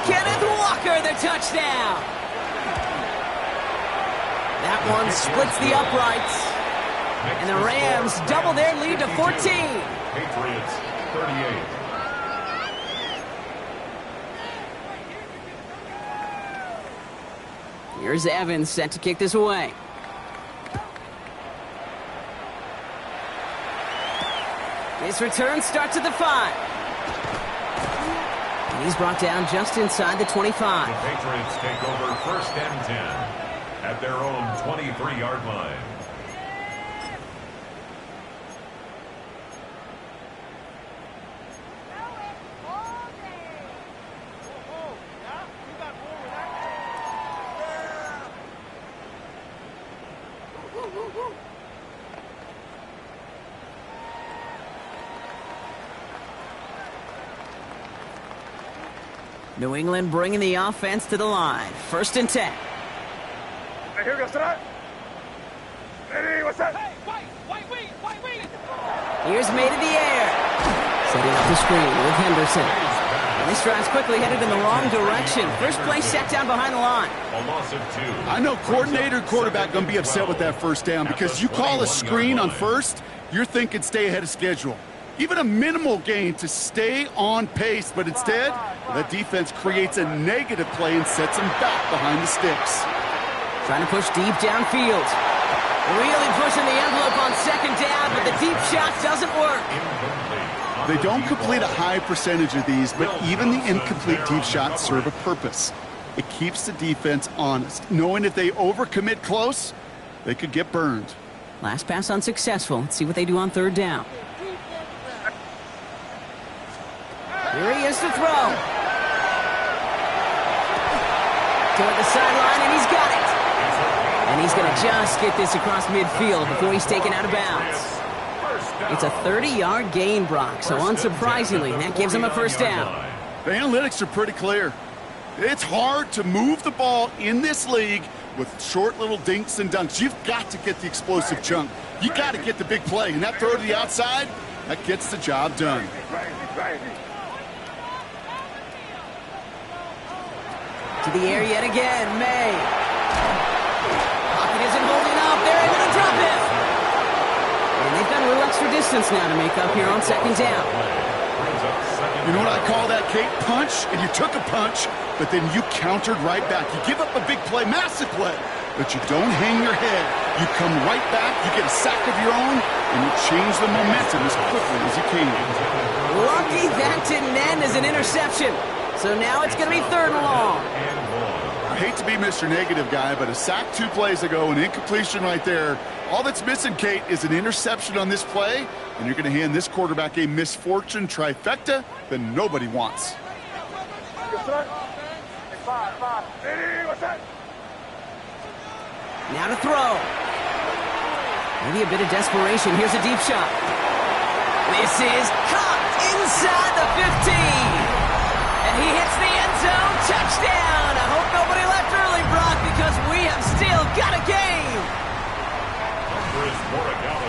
Kenneth Walker, the touchdown. That one splits the uprights. And the Rams double their lead to 14. Patriots 38. Here's Evans set to kick this away. This return starts at the 5. And he's brought down just inside the 25. The Patriots take over first and 10 at their own 23-yard line. New England bringing the offense to the line. First and 10. Here goes tonight. Ready, what's that? Hey, white wing. Here's made in the air. Setting up the screen with Henderson. And this drive's quickly headed in the wrong direction. First play set down behind the line. A loss of 2. I know coordinator, quarterback going to be upset with that first down because you call a screen on first, you're thinking stay ahead of schedule. Even a minimal gain to stay on pace, but instead, that defense creates a negative play and sets them back behind the sticks. Trying to push deep downfield. Really pushing the envelope on second down, but the deep shot doesn't work. They don't complete a high percentage of these, but even the incomplete deep shots serve a purpose. It keeps the defense honest, knowing if they overcommit close, they could get burned. Last pass unsuccessful. Let's see what they do on third down. Here he is to throw. Toward the sideline, and he's got it. And he's going to just get this across midfield before he's taken out of bounds. It's a 30-yard gain, Brock, so unsurprisingly, that gives him a first down. The analytics are pretty clear. It's hard to move the ball in this league with short little dinks and dunks. You've got to get the explosive chunk. You got to get the big play, and that throw to the outside, that gets the job done. To the air yet again, May. Pocket isn't holding up. They're able to drop it. And they've got a little extra distance now to make up here on second down. You know what I call that, Kate? Punch, and you took a punch, but then you countered right back. You give up a big play, massive play, but you don't hang your head. You come right back, you get a sack of your own, and you change the momentum as quickly as you can. Lucky that didn't end as an interception. So now it's going to be third and long. I hate to be Mr. Negative guy, but a sack 2 plays ago, an incompletion right there. All that's missing, Kate, is an interception on this play, and you're going to hand this quarterback a misfortune trifecta that nobody wants. Now to throw. Maybe a bit of desperation. Here's a deep shot. This is caught inside the 15. And he hits the end zone. Touchdown. I hope nobody left early, Brock, because we have still got a game.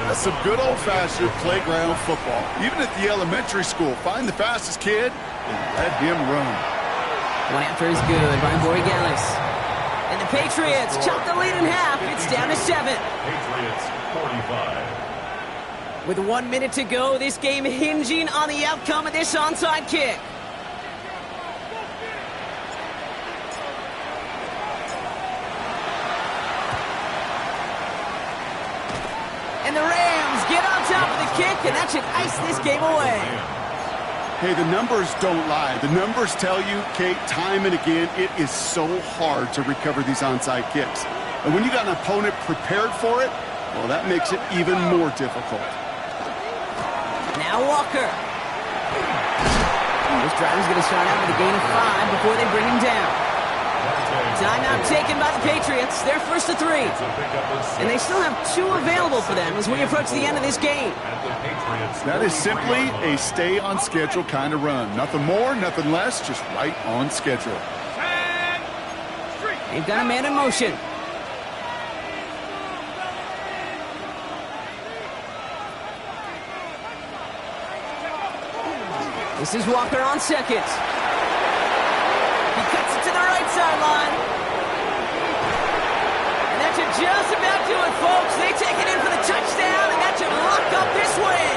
That's some good old-fashioned playground football. Even at the elementary school, find the fastest kid and let him run. One after is good by Borregales. And the Patriots chop the lead in half. It's down to 7. Patriots 45. With 1 minute to go, this game hinging on the outcome of this onside kick. And the Rams get on top of the kick, and that should ice this game away. Hey, the numbers don't lie. The numbers tell you, Kate, time and again, it is so hard to recover these onside kicks. And when you got an opponent prepared for it, well, that makes it even more difficult. Now Walker. This drive is going to start out with a gain of 5 before they bring him down. Timeout taken by the Patriots. They're first to 3. And they still have 2 available for them as we approach the end of this game. That is simply a stay on schedule kind of run. Nothing more, nothing less, just right on schedule. They've got a man in motion. This is Walker on second. He cuts it to the right sideline. And that should just about do it, folks. They take it in for the touchdown, and that should lock up this win.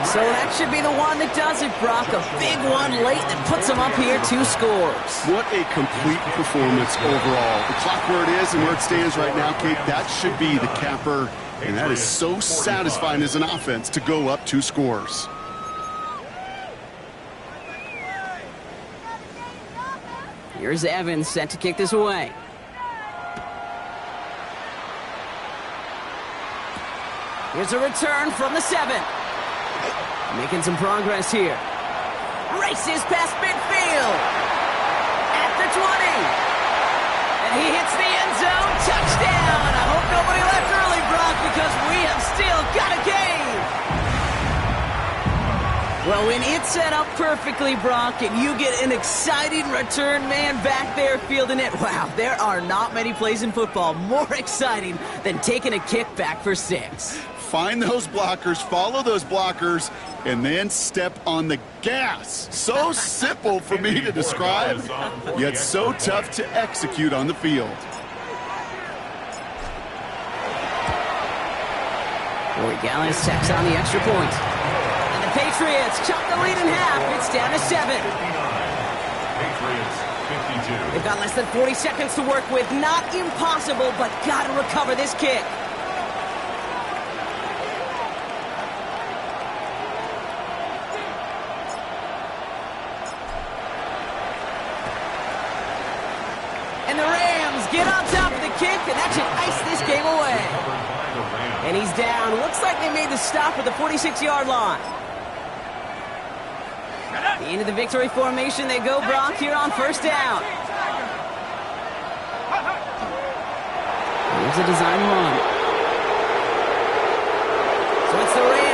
So that should be the one that does it, Brock. A big one late that puts them up here 2 scores. What a complete performance overall. The clock where it is and where it stands right now, Kate, that should be the capper. And that is so satisfying as an offense to go up 2 scores. Here's Evans set to kick this away. Here's a return from the 7. Making some progress here. Races past midfield. At the 20. And he hits the end zone. Touchdown. I hope nobody left early, Brock, because we have still got a game. Well, when it's set up perfectly, Brock, and you get an exciting return man back there fielding it, wow, there are not many plays in football more exciting than taking a kick back for 6. Find those blockers, follow those blockers, and then step on the gas. So simple for me to describe, yet so tough to execute on the field. Boy, Gallis tacks on the extra point. And the Patriots chop the lead in half. It's down to 7. Patriots 52. They've got less than 40 seconds to work with. Not impossible, but got to recover this kick. And the Rams get on top of the kick, and that should ice this game away. And he's down. Looks like they made the stop at the 46-yard line. Into the victory formation they go, Brock, here on first down. Here's a design run. So it's the Rams